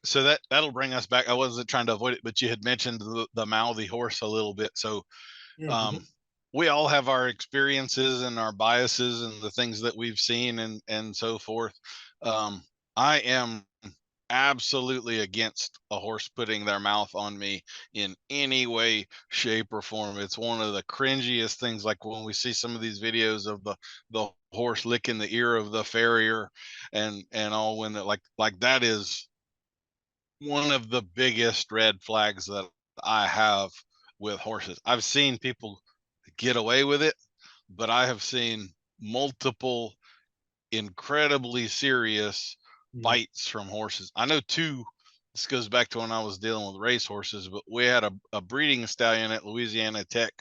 So that'll bring us back. I wasn't trying to avoid it, but you had mentioned the mouthy horse a little bit. So Mhm. um, we all have our experiences and our biases and the things that we've seen and so forth. Um, I am absolutely against a horse putting their mouth on me in any way, shape, or form. It's one of the cringiest things. Like when we see some of these videos of the horse licking the ear of the farrier and all, when like that is one of the biggest red flags that I have with horses. I've seen people get away with it, but I have seen multiple incredibly serious Mm. bites from horses. I know two. This goes back to when I was dealing with race horses, but we had a breeding stallion at Louisiana Tech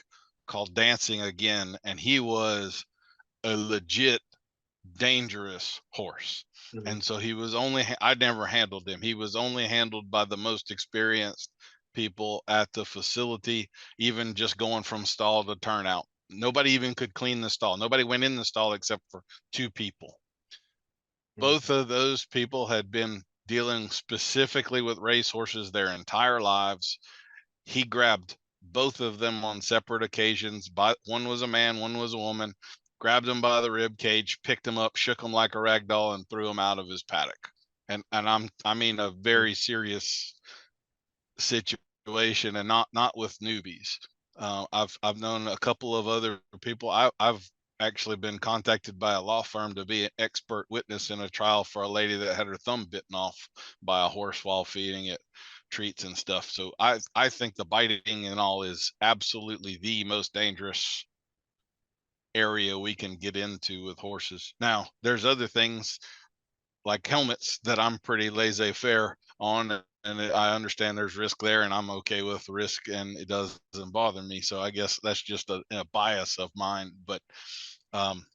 called Dancing Again, and he was a legit dangerous horse. Mhm. And so he was only, I never handled him. He was only handled by the most experienced people at the facility, even just going from stall to turnout. Nobody even could clean the stall. Nobody went in the stall except for two people. Both Mhm. of those people had been dealing specifically with racehorses their entire lives. He grabbed both of them on separate occasions. One was a man, one was a woman. Grabbed them by the rib cage, picked them up, shook them like a rag doll, and threw them out of his paddock. And I mean a very serious situation, and not with newbies. I've known a couple of other people. I've actually been contacted by a law firm to be an expert witness in a trial for a lady that had her thumb bitten off by a horse while feeding it treats and stuff. So I think the biting and all is absolutely the most dangerous area we can get into with horses. Now, there's other things like helmets that I'm pretty laissez-faire on, and I understand there's risk there, and I'm okay with risk, and it doesn't bother me. So I guess that's just a bias of mine. But um,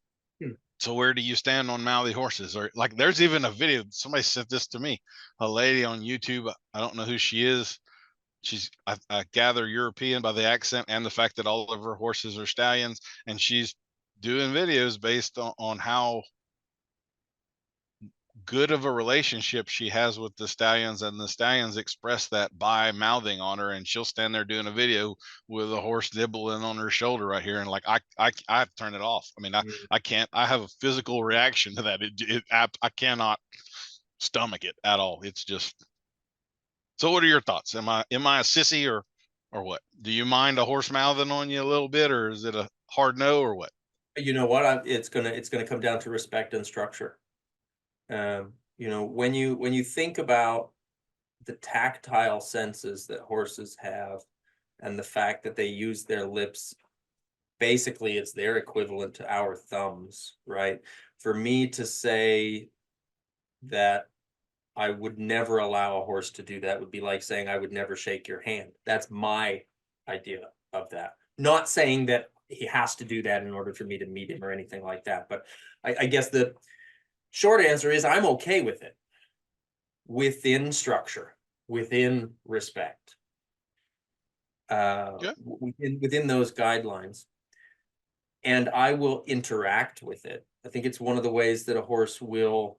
Hmm. so where do you stand on mouthy horses? Or like, there's even a video. Somebody sent this to me. A lady on YouTube. I don't know who she is. She's I gather European by the accent and the fact that all of her horses are stallions, and she's doing videos based on how good of a relationship she has with the stallions, and the stallions express that by mouthing on her, and she'll stand there doing a video with a horse nibbling on her shoulder right here, and like I have to turn it off. I mean, Mm. I can't. I have a physical reaction to that. I cannot stomach it at all. It's just. So what are your thoughts? Am I a sissy, or what? Do you mind a horse mouthing on you a little bit, or is it a hard no, or what? You know what? It's gonna come down to respect and structure. When you think about the tactile senses that horses have, and the fact that they use their lips, basically it's their equivalent to our thumbs, right? For me to say that I would never allow a horse to do that would be like saying I would never shake your hand. That's my idea of that. Not saying that he has to do that in order for me to meet him or anything like that. But I guess the short answer is I'm okay with it within structure, within respect, Yeah. within those guidelines. And I will interact with it. I think it's one of the ways that a horse will.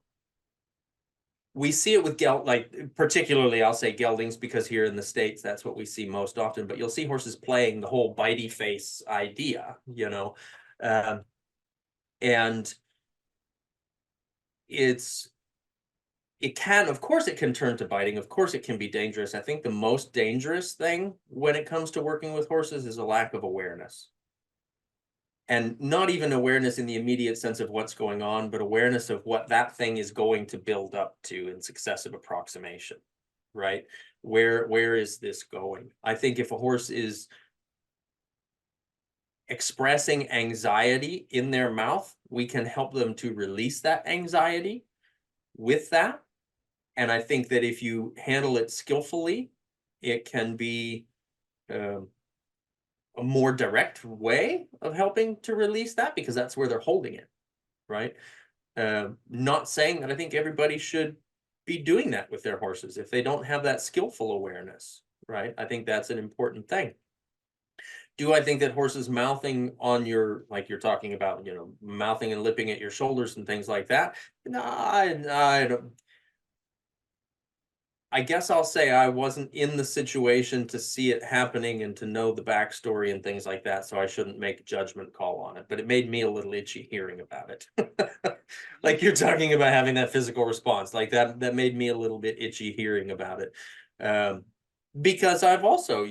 We see it with like particularly I'll say geldings because here in the States that's what we see most often, but you'll see horses playing the whole bitey face idea. Um, and it's of course it can turn to biting. Of course it can be dangerous. I think the most dangerous thing when it comes to working with horses is a lack of awareness. And not even awareness in the immediate sense of what's going on, but awareness of what that thing is going to build up to in successive approximation, right? Where is this going? I think if a horse is expressing anxiety in their mouth, we can help them to release that anxiety with that. And I think that if you handle it skillfully, it can be um, a more direct way of helping to release that because that's where they're holding it, right? Not saying that I think everybody should be doing that with their horses if they don't have that skillful awareness, right? I think that's an important thing. Do I think that horses mouthing on your, like you're talking about, mouthing and lipping at your shoulders and things like that? No, I don't. I guess I'll say I wasn't in the situation to see it happening and to know the backstory and things like that, so I shouldn't make a judgment call on it. But it made me a little itchy hearing about it. Like you're talking about having that physical response, like that made me a little bit itchy hearing about it. Because I've also,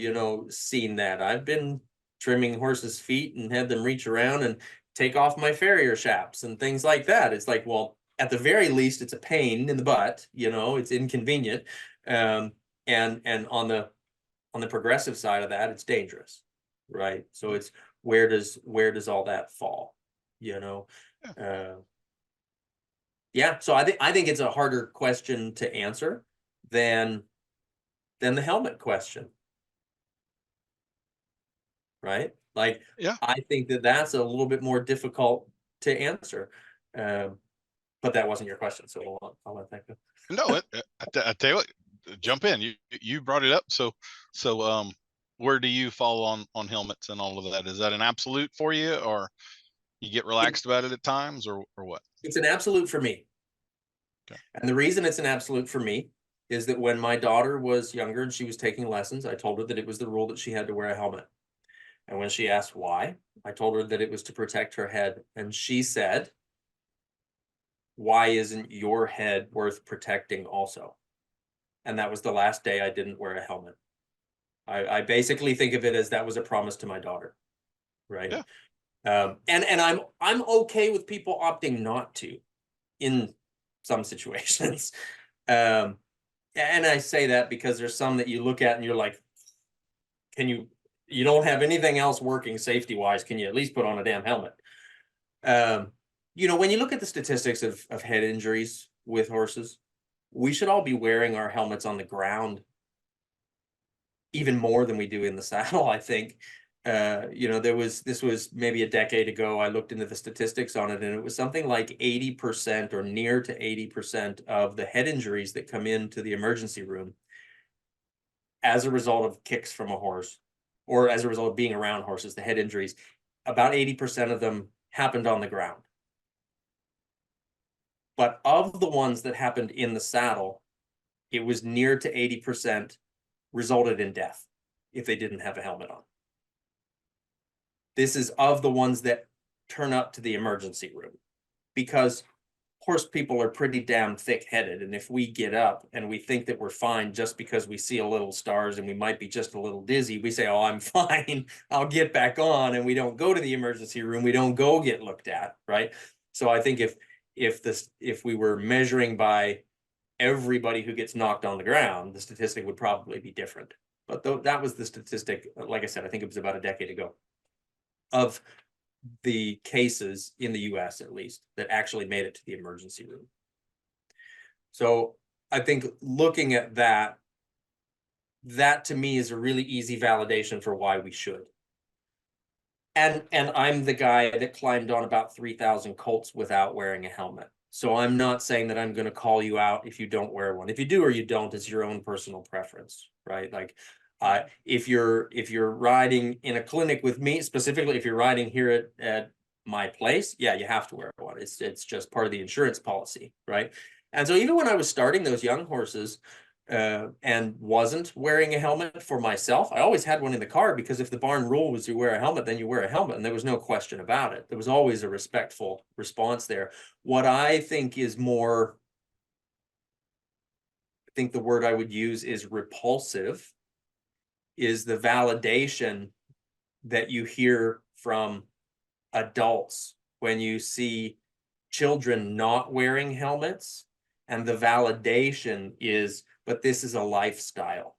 seen that. I've been trimming horses' feet and had them reach around and take off my farrier shaps and things like that. It's like, well, at the very least, it's a pain in the butt, it's inconvenient. And on the progressive side of that, it's dangerous, right? So it's where does all that fall, you know? Yeah. Yeah, so I think it's a harder question to answer than the helmet question, right? Like, Yeah. I think that's a little bit more difficult to answer. But that wasn't your question, so I'll let that go. No, I tell you what, jump in. You brought it up. So where do you fall on helmets and all of that? Is that an absolute for you, or you get It, relaxed about it at times, or what? it's an absolute for me. Okay. And the reason it's an absolute for me is that when my daughter was younger and she was taking lessons, I told her that it was the rule that she had to wear a helmet. And when she asked why, I told her that it was to protect her head. And she said, "Why isn't your head worth protecting also?" And that was the last day I didn't wear a helmet. I basically think of it as that was a promise to my daughter, right? Yeah. And I'm okay with people opting not to in some situations. Um, and I say that because there's some that you look at and you're like, you don't have anything else working safety wise. Can you at least put on a damn helmet? When you look at the statistics of head injuries with horses, we should all be wearing our helmets on the ground even more than we do in the saddle, I think. This was maybe a decade ago. I looked into the statistics on it, and it was something like 80% or near to 80% of the head injuries that come into the emergency room as a result of kicks from a horse or as a result of being around horses, the head injuries, about 80% of them happened on the ground. But of the ones that happened in the saddle, it was near to 80% resulted in death if they didn't have a helmet on. This is of the ones that turn up to the emergency room, because horse people are pretty damn thick-headed, and if we get up and we think that we're fine just because we see a little stars and we might be just a little dizzy, we say, "Oh, I'm fine, I'll get back on," and we don't go to the emergency room, we don't go get looked at, right? So I think if we were measuring by everybody who gets knocked on the ground, the statistic would probably be different. But that was the statistic, like I said, I think it was about a decade ago, of the cases in the US at least that actually made it to the emergency room. So I think looking at that to me is a really easy validation for why we should. And I'm the guy that climbed on about 3,000 colts without wearing a helmet. So I'm not saying that I'm going to call you out if you don't wear one. If you do or you don't, it's your own personal preference, right? Like, if you're riding in a clinic with me, specifically if you're riding here at my place, yeah, you have to wear one. It's just part of the insurance policy, right? And so even when I was starting those young horses, and wasn't wearing a helmet for myself, I always had one in the car, because if the barn rule was you wear a helmet, then you wear a helmet, and there was no question about it. There was always a respectful response there. What I think is more, I think the word I would use is repulsive, is the validation that you hear from adults when you see children not wearing helmets, and the validation is, but this is a lifestyle.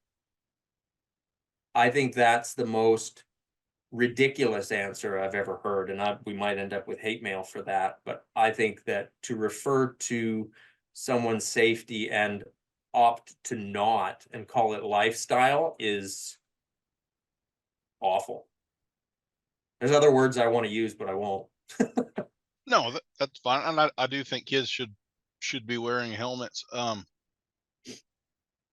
I think that's the most ridiculous answer I've ever heard, and we might end up with hate mail for that, but I think that to refer to someone's safety and opt to not and call it lifestyle is awful. There's other words I want to use, but I won't. No, that's fine, and I do think kids should be wearing helmets.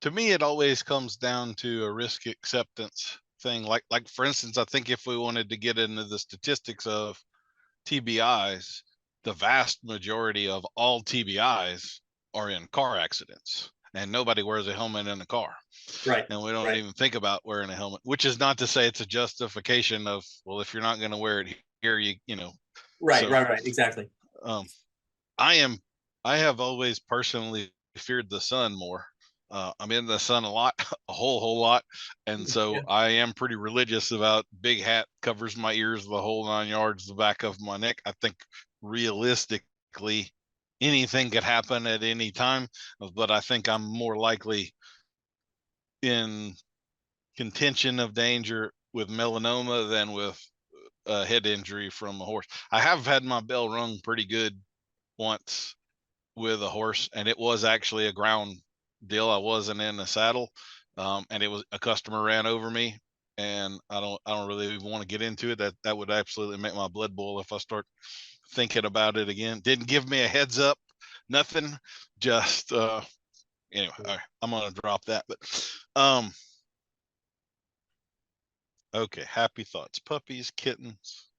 To me, it always comes down to a risk acceptance thing. Like for instance, I think if we wanted to get into the statistics of TBIs, the vast majority of all TBIs are in car accidents. and nobody wears a helmet in the car. Right. And we don't Right. even think about wearing a helmet, which is not to say it's a justification of, well, if you're not going to wear it here, you know. Right. So Right. Right. Exactly. um, I am, I have always personally feared the sun more. I'm in the sun a lot, a whole lot, and so Yeah. I am pretty religious about big hat covers my ears, the whole 9 yards, the back of my neck. I think realistically, anything could happen at any time, but I think I'm more likely in contention of danger with melanoma than with a head injury from a horse. I have had my bell rung pretty good once with a horse, and it was actually a ground deal. I wasn't in a saddle, and it was a customer ran over me. And I don't really even want to get into it. That would absolutely make my blood boil if I start thinking about it again. Didn't give me a heads up, nothing. Just anyway, all right, I'm gonna drop that. But okay, happy thoughts, puppies, kittens.